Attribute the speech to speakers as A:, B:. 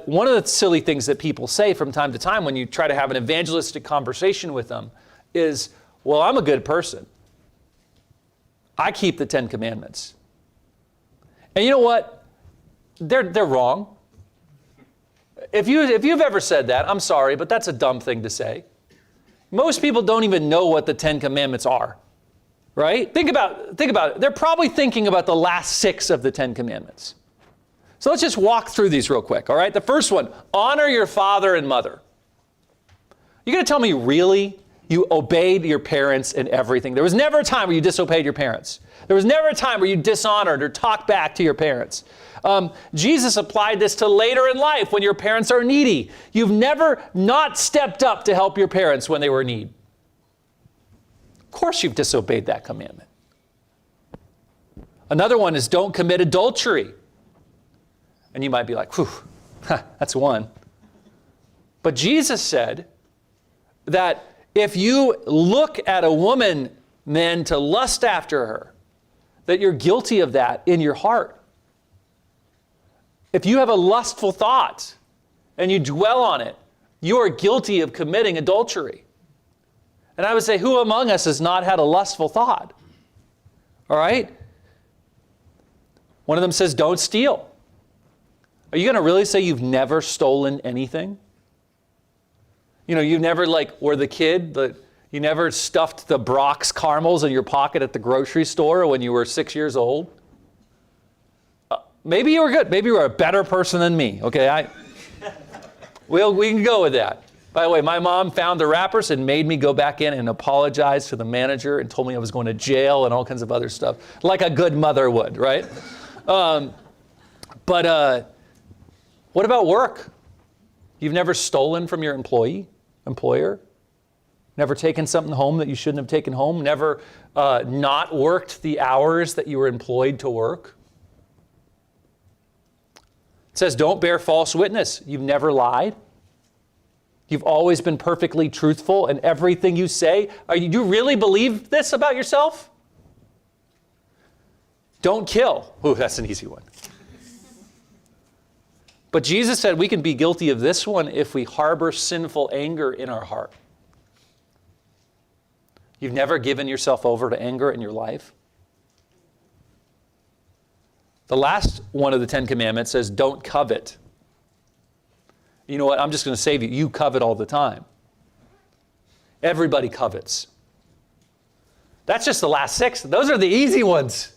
A: One of the silly things that people say from time to time when you try to have an evangelistic conversation with them is, well, I'm a good person. I keep the 10 Commandments. And you know what? They're wrong. If you've ever said that, I'm sorry, but that's a dumb thing to say. Most people don't even know what the 10 Commandments are, right? Think about it. They're probably thinking about the last 6 of the 10 Commandments. So let's just walk through these real quick, all right? The first one, honor your father and mother. You're going to tell me, really? You obeyed your parents in everything? There was never a time where you disobeyed your parents. There was never a time where you dishonored or talked back to your parents. Jesus applied this to later in life when your parents are needy. You've never not stepped up to help your parents when they were in need. Of course you've disobeyed that commandment. Another one is don't commit adultery. And you might be like, whew, that's one. But Jesus said that if you look at a woman, men, to lust after her, that you're guilty of that in your heart. If you have a lustful thought and you dwell on it, you are guilty of committing adultery. And I would say, who among us has not had a lustful thought? All right? One of them says, don't steal. Are you going to really say you've never stolen anything? You know, you never were the kid, you never stuffed the Brock's caramels in your pocket at the grocery store when you were 6 years old? Maybe you were good. Maybe you were a better person than me. Okay, we can go with that. By the way, my mom found the wrappers and made me go back in and apologize to the manager and told me I was going to jail and all kinds of other stuff, like a good mother would, right? But what about work? You've never stolen from your employer? Never taken something home that you shouldn't have taken home? Never not worked the hours that you were employed to work? It says don't bear false witness. You've never lied. You've always been perfectly truthful in everything you say. Do you really believe this about yourself? Don't kill. Ooh, that's an easy one. But Jesus said we can be guilty of this one if we harbor sinful anger in our heart. You've never given yourself over to anger in your life? The last one of the 10 Commandments says, don't covet. You know what? I'm just going to save you. You covet all the time. Everybody covets. That's just the last 6. Those are the easy ones.